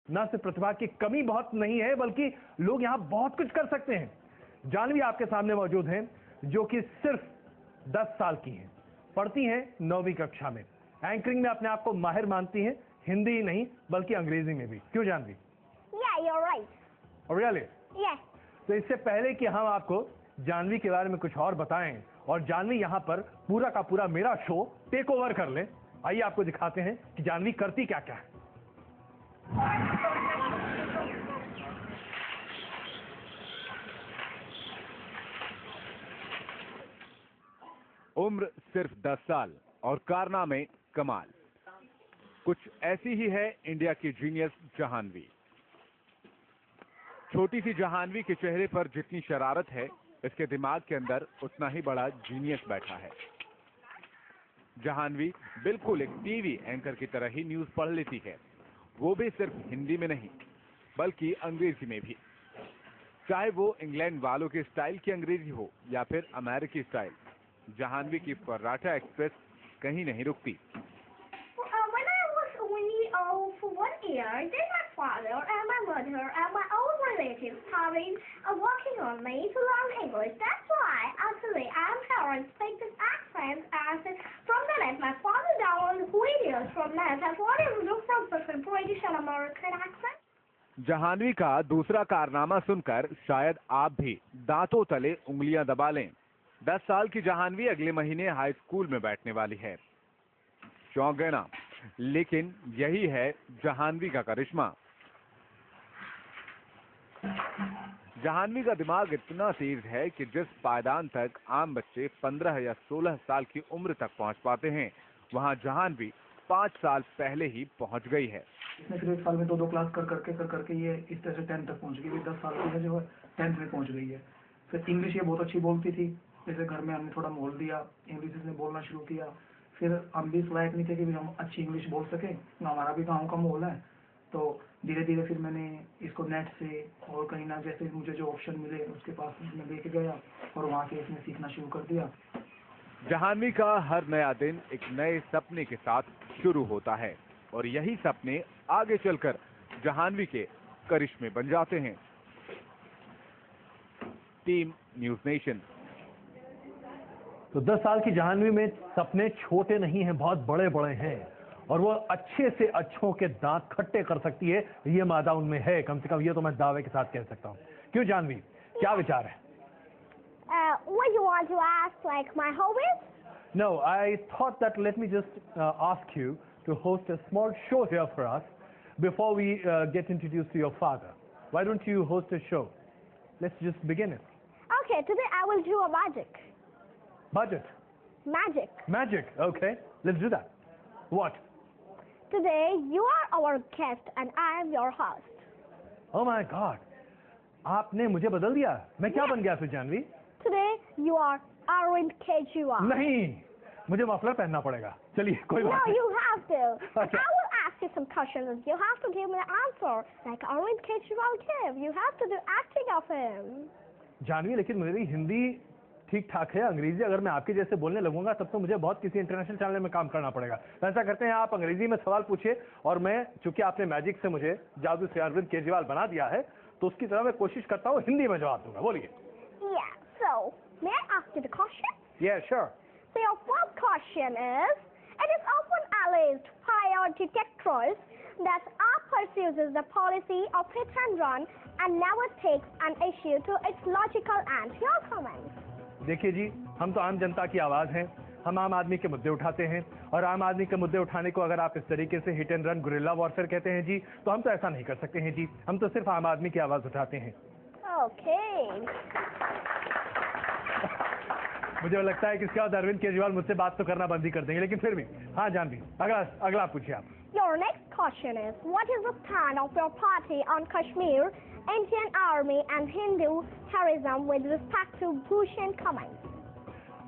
ना सिर्फ प्रतिभा की कमी बहुत नहीं है, बल्कि लोग यहां बहुत कुछ कर सकते हैं। जानवी आपके सामने मौजूद हैं, जो कि सिर्फ 10 साल की हैं, पढ़ती हैं 9वीं कक्षा में, एंकरिंग में अपने आप को माहिर मानती हैं, हिंदी ही नहीं बल्कि अंग्रेजी में भी। क्यों Janvi? Yeah, you're right. Really? Yes. तो इससे पहले कि हम आपको जानवी के बारे में कुछ और बताएं और जानवी यहां पर पूरा का पूरा मेरा शो टेक ओवर कर ले, आइए आपको दिखाते हैं कि जानवी करती क्या क्या है। उम्र सिर्फ 10 साल और कारनामे कमाल। कुछ ऐसी ही है इंडिया की जीनियस जहानवी। छोटी सी जहानवी के चेहरे पर जितनी शरारत है, इसके दिमाग के अंदर उतना ही बड़ा जीनियस बैठा है। जहानवी बिल्कुल एक टीवी एंकर की तरह ही न्यूज पढ़ लेती है, वो भी सिर्फ हिंदी में नहीं बल्कि अंग्रेजी में भी। चाहे वो इंग्लैंड वालों के स्टाइल की अंग्रेजी हो या फिर अमेरिकी स्टाइल, जहानवी की फर्राटा एक्सप्रेस कहीं नहीं रुकती। When I was only for 1 year, then my father and my mother and my own relatives started working on me to learn English. That's why actually I'm here and speak this accent. And from the net, my father downloaded videos from net. That's what I do from different British and American accent. Jahnavi का दूसरा कारनामा सुनकर शायद आप भी दांतों तले उंगलियां दबा लें। 10 साल की जहानवी अगले महीने हाई स्कूल में बैठने वाली है। शौक है ना, लेकिन यही है जहानवी का करिश्मा। जहानवी का दिमाग इतना तेज है कि जिस पायदान तक आम बच्चे 15 या 16 साल की उम्र तक पहुंच पाते हैं, वहां जहानवी 5 साल पहले ही पहुंच गई है। इसने फिर 1 साल में 2-2 क्लास कर करके ये इस तरह से 10 तक पहुंच गई। 10 साल की है जो है 10th में पहुंच गई है। फिर इंग्लिश ये बहुत अच्छी बोलती थी, जैसे घर में हमने थोड़ा माहौल दिया, इंग्लिश इसने बोलना शुरू किया। फिर हम भी इस लायक नहीं थे कि हम अच्छी इंग्लिश बोल सकें, हमारा भी गाँव का माहौल है। तो धीरे धीरे फिर मैंने इसको नेट से और कहीं ना जैसे मुझे जो ऑप्शन मिले उसके पास मैं लेके गया और वहाँ से इसने सीखना शुरू कर दिया। जहानवी का हर नया दिन एक नए सपने के साथ शुरू होता है और यही सपने आगे चलकर जहानवी के करिश्मे बन जाते हैं। Team news nation. तो 10 साल की जहानवी में सपने छोटे नहीं हैं, बहुत बड़े बड़े हैं, और वो अच्छे से अच्छों के दांत खट्टे कर सकती है, ये मादा उनमें है। कम से कम ये तो मैं दावे के साथ कह सकता हूँ। क्यों जानवी, क्या विचार है? What you want to ask, like my hobbies? No, I thought that let me just ask you to host a small show here for us before we get introduced to your father. Why don't you host a show? Let's just begin it. Okay, today I will do a magic. Budget? Magic. Magic, okay. Let's do that. What? Today you are our guest and I am your host. Oh my God. आपने मुझे बदल दिया। मैं क्या बन गया फिर Janvi? Today you are Arvind Kejriwal. नहीं, मुझे मफलर पहनना पड़ेगा। चलिए कोई बात No, नहीं। you have to. Okay. I will ask you some questions. You have to give me the answer like Arvind Kejriwal gave. You have to do acting of him. Janvi, लेकिन मेरी हिंदी ठीक ठाक है। अंग्रेजी अगर मैं आपके जैसे बोलने लगूंगा तब तो मुझे बहुत किसी इंटरनेशनल चैनल में काम करना पड़ेगा। तो ऐसा करते हैं, आप अंग्रेजी में सवाल पूछिए और मैं, चूंकि आपने मैजिक से मुझे जादू से अरविंद केजरीवाल बना दिया है, तो उसकी तरह मैं कोशिश करता हूँ हिंदी में जवाब दूंगा। बोलिए। Yeah. So, may I ask you the question? Yeah, sure. So your first question is, it is often alleged fire detectors that AAP pursues the policy of hit and run and never takes an issue to its logical end. Your comments? देखिए जी, हम तो आम जनता की आवाज हैं, हम आम आदमी के मुद्दे उठाते हैं, और आम आदमी के मुद्दे उठाने को अगर आप इस तरीके से hit and run guerrilla warfare कहते हैं जी, तो हम तो ऐसा नहीं कर सकते हैं जी। हम तो सिर्फ आम आदमी की आवाज उठाते हैं। Okay. मुझे लगता है कि इसके बाद अरविंद केजरीवाल मुझसे बात तो करना बंद ही कर देंगे, लेकिन फिर भी हाँ जानवी, अगला पूछिए आप। Your next question is, what is the stand of your party on Kashmir, Indian Army and Hindu terrorism with respect to Bhushan comments?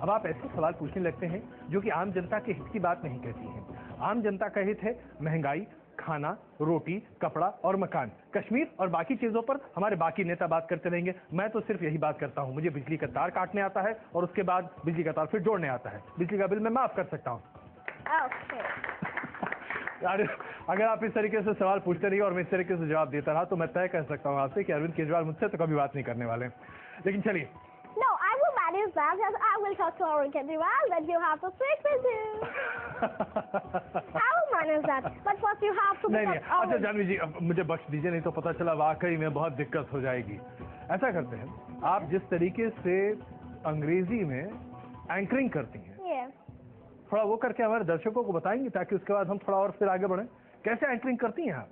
अब आप ऐसे सवाल पूछने लगते हैं जो कि आम जनता के हित की बात नहीं कहती हैं। आम जनता का हित है महंगाई, खाना, रोटी, कपड़ा और मकान। कश्मीर और बाकी चीजों पर हमारे बाकी नेता बात करते रहेंगे। मैं तो सिर्फ यही बात करता हूँ, मुझे बिजली का तार काटने आता है और उसके बाद बिजली का तार फिर जोड़ने आता है। बिजली का बिल मैं माफ कर सकता हूँ। Okay. यार अगर आप इस तरीके से सवाल पूछते रहिए और मैं इस तरीके से जवाब देता रहा तो मैं तय कर सकता हूँ आपसे कि अरविंद केजरीवाल मुझसे तो कभी बात नहीं करने वाले। लेकिन चलिए। No, I will manage that. Yes, I will talk to Arvind Kejriwal that you have to speak with him. I will manage that. But first you have to नहीं become नहीं, अच्छा Arvind. जानवी जी अब मुझे बख्श दीजिए, नहीं तो पता चला वाकई में बहुत दिक्कत हो जाएगी। ऐसा करते हैं, आप जिस तरीके से अंग्रेजी में एंकरिंग करती हैं Yes. थोड़ा वो करके हमारे दर्शकों को बताएंगे ताकि उसके बाद हम थोड़ा और फिर आगे बढ़ें। कैसे एंकरिंग करती हैं आप?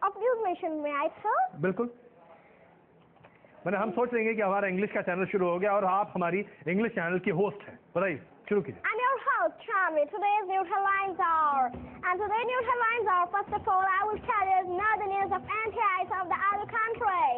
Of news nation, may I tell? बिल्कुल, मैंने हम सोच लेंगे कि हमारा इंग्लिश का चैनल शुरू हो गया और आप हमारी इंग्लिश चैनल की होस्ट हैं, बताइए, शुरू कीजिए। I'm your host, Charmy. Today's news headlines are, and today's news headlines are, first of all, I will tell you now the news of anti-ICE of the other country.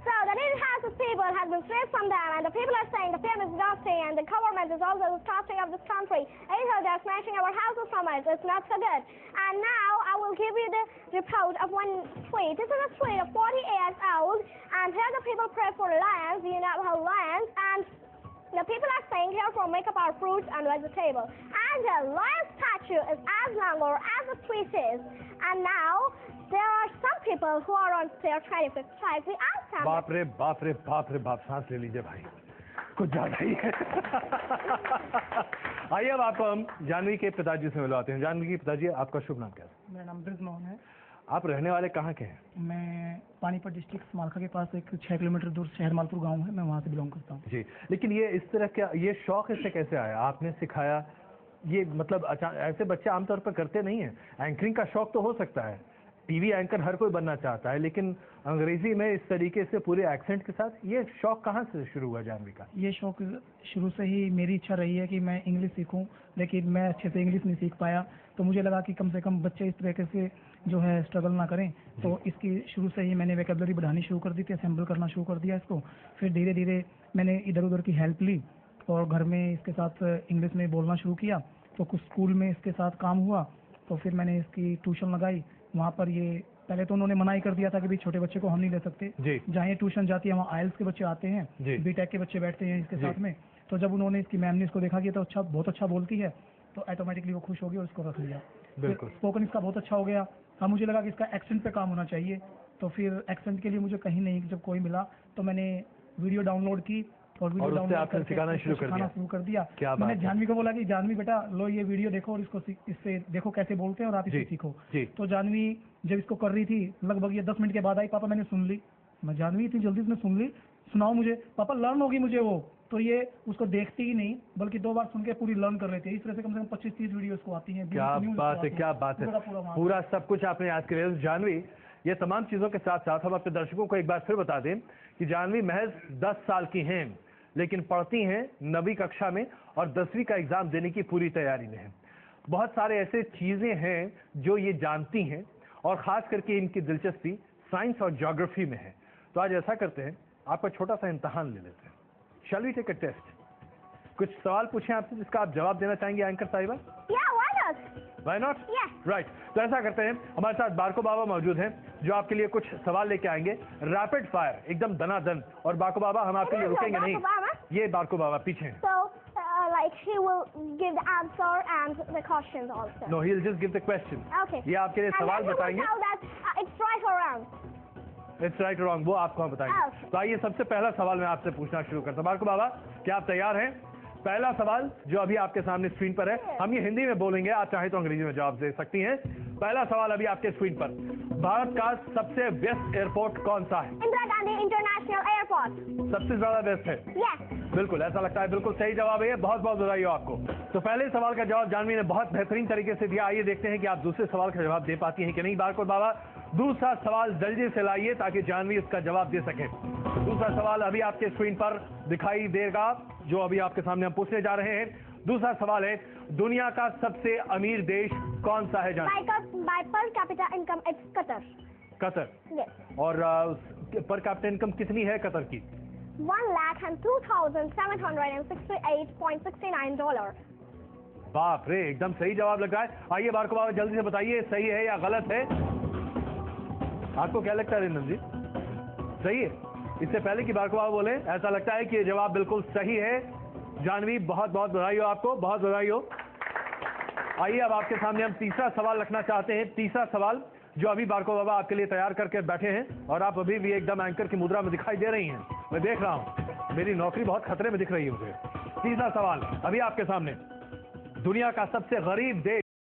So the Indian House of people has been stripped from them, and the people are saying the film is disgusting, and the government is also disgusting of this country. Either they're smashing our houses from it, it's not so good. And now I will give you the report of one tweet. This is a tweet of 40 years old, and here the people pray for lions, you know how lions, and the people are saying here for make up our fruits and vegetables. And the lion statue is as long or as the tweet is. And now there are some people who are on their 25th strike. We asked them. बाप रे बाप रे बाप रे बाप, सांस ले लीजिए भाई, कुछ ज्यादा ही है। आइए अब आपको हम जानवी के पिताजी से मिलवाते हैं। जानवी के पिताजी, आपका शुभ नाम क्या है? मेरा नाम ब्रिजमोहन है। आप रहने वाले कहाँ के हैं? मैं पानीपत डिस्ट्रिक्ट मालखा के पास एक 6 किलोमीटर दूर शहर मालपुर गांव है, मैं वहाँ से बिलोंग करता हूँ। जी, लेकिन ये इस तरह का ये शौक इससे कैसे आया? आपने सिखाया? ये मतलब ऐसे बच्चे आमतौर पर करते नहीं हैं। एंकरिंग का शौक तो हो सकता है, टीवी एंकर हर कोई बनना चाहता है, लेकिन अंग्रेजी में इस तरीके से पूरे एक्सेंट के साथ ये शौक कहाँ से शुरू हुआ जानवी का? ये शौक शुरू से ही मेरी इच्छा रही है कि मैं इंग्लिश सीखूं, लेकिन मैं अच्छे से इंग्लिश नहीं सीख पाया। तो मुझे लगा कि कम से कम बच्चे इस तरीके से जो है स्ट्रगल ना करें, तो इसकी शुरू से ही मैंने वोकैबुलरी बढ़ानी शुरू कर दी थी, असेंबल करना शुरू कर दिया इसको। फिर धीरे धीरे मैंने इधर उधर की हेल्प ली और घर में इसके साथ इंग्लिश में बोलना शुरू किया। तो कुछ स्कूल में इसके साथ काम हुआ, तो फिर मैंने इसकी ट्यूशन लगाई। वहाँ पर ये पहले तो उन्होंने मना ही कर दिया था कि भाई छोटे बच्चे को हम नहीं ले सकते। जी। जहाँ ये ट्यूशन जाती है वहाँ आइल्स के बच्चे आते हैं, जी। बीटेक के बच्चे बैठते हैं इसके जी। साथ में। तो जब उन्होंने इसकी मैम ने इसको देखा कि तो अच्छा बहुत अच्छा बोलती है, तो ऑटोमेटिकली वो खुश हो गई और इसको रख लिया। बिल्कुल। स्पोकन इसका बहुत अच्छा हो गया। अब मुझे लगा कि इसका एक्सेंट पे काम होना चाहिए, तो फिर एक्सेंट के लिए मुझे कहीं नहीं जब कोई मिला तो मैंने वीडियो डाउनलोड की और वीडियो उससे डाउनलोड आपने सिखाना शुरू कर दिया। क्या मैंने बात है। जानवी को बोला कि जानवी बेटा लो ये वीडियो देखो और इसको इससे देखो कैसे बोलते हैं और आप जी, इसे सीखो। जी। तो जानवी जब इसको कर रही थी लगभग ये 10 मिनट के बाद आई, पापा मैंने सुन ली। मैं जानवी इतनी जल्दी उसने सुन ली, सुनाओ मुझे पापा, लर्न होगी मुझे वो। तो ये उसको देखती ही नहीं बल्कि 2 बार सुन के पूरी लर्न कर लेती है। इस तरह से कम 25-30 वीडियो उसको आती हैं। क्या बात है, क्या बात है, पूरा सब कुछ आपने याद कर लिया। जानवी, ये तमाम चीजों के साथ साथ हम अपने दर्शकों को एक बार फिर बता दें कि जानवी महज 10 साल की हैं, लेकिन पढ़ती हैं 9वीं कक्षा में और 10वीं का एग्जाम देने की पूरी तैयारी में है। बहुत सारे ऐसे चीजें हैं जो ये जानती हैं और खास करके इनकी दिलचस्पी साइंस और ज्योग्राफी में है। तो आज ऐसा करते हैं, आपका छोटा सा इम्तहान ले लेते हैं। Shall we take a test? कुछ सवाल पूछे आपसे जिसका आप जवाब देना चाहेंगे एंकर साहिबा? Yeah, why not? Why not? Yeah. Right, तो ऐसा करते हैं, हमारे साथ बारको बाबा मौजूद हैं जो आपके लिए कुछ सवाल लेके आएंगे रैपिड फायर, एकदम दनादन। और बारको बाबा हम आपके लिए रुकेंगे नहीं। ये बारको बाबा पीछे हैं। So, like he will give the answer and the questions also. No, he'll just give the question. Okay. ये आपके लिए And सवाल then he will बताएंगे। tell that it's right or wrong. It's right और रॉन्ग वो आपको हम बताएंगे। Okay. तो आइए सबसे पहला सवाल मैं आपसे पूछना शुरू करता हूँ। बारको बाबा, क्या आप तैयार हैं? पहला सवाल जो अभी आपके सामने स्क्रीन पर है, हम ये हिंदी में बोलेंगे, आप चाहे तो अंग्रेजी में जवाब दे सकती हैं। पहला सवाल अभी आपके स्क्रीन पर, भारत का सबसे व्यस्त एयरपोर्ट कौन सा है? Indira Gandhi International Airport. सबसे ज्यादा व्यस्त है? Yes. बिल्कुल, ऐसा लगता है बिल्कुल सही जवाब है। बहुत बहुत बधाई हो आपको। तो पहले सवाल का जवाब जानवी ने बहुत बेहतरीन तरीके से दिया। आइए देखते हैं कि आप दूसरे सवाल का जवाब दे पाती हैं कि नहीं। बारको बाबा, दूसरा सवाल जल्दी से लाइए ताकि जानवी इसका जवाब दे सके। दूसरा सवाल अभी आपके स्क्रीन पर दिखाई देगा जो अभी आपके सामने हम पूछने जा रहे हैं। दूसरा सवाल है, दुनिया का सबसे अमीर देश कौन सा है Janvi? By per capita income, it's Qatar. Qatar. Yes. और पर कैपिटा इनकम कितनी है कतर की? $1,02,768.69. बाप रे, एकदम सही जवाब लग रहा है। आइए बारको बाबा जल्दी से बताइए सही है या गलत है? आपको क्या लगता है रिंदन जी, सही है? इससे पहले कि बारको बाबा बोले, ऐसा लगता है कि ये जवाब बिल्कुल सही है। जानवी, बहुत बहुत बधाई हो आपको, बहुत बधाई हो। आइए अब आपके सामने हम तीसरा सवाल रखना चाहते हैं। तीसरा सवाल जो अभी बारको बाबा आपके लिए तैयार करके बैठे हैं और आप अभी भी एकदम एंकर की मुद्रा में दिखाई दे रही हैं। मैं देख रहा हूं, मेरी नौकरी बहुत खतरे में दिख रही है मुझे। तीसरा सवाल अभी आपके सामने, दुनिया का सबसे गरीब देश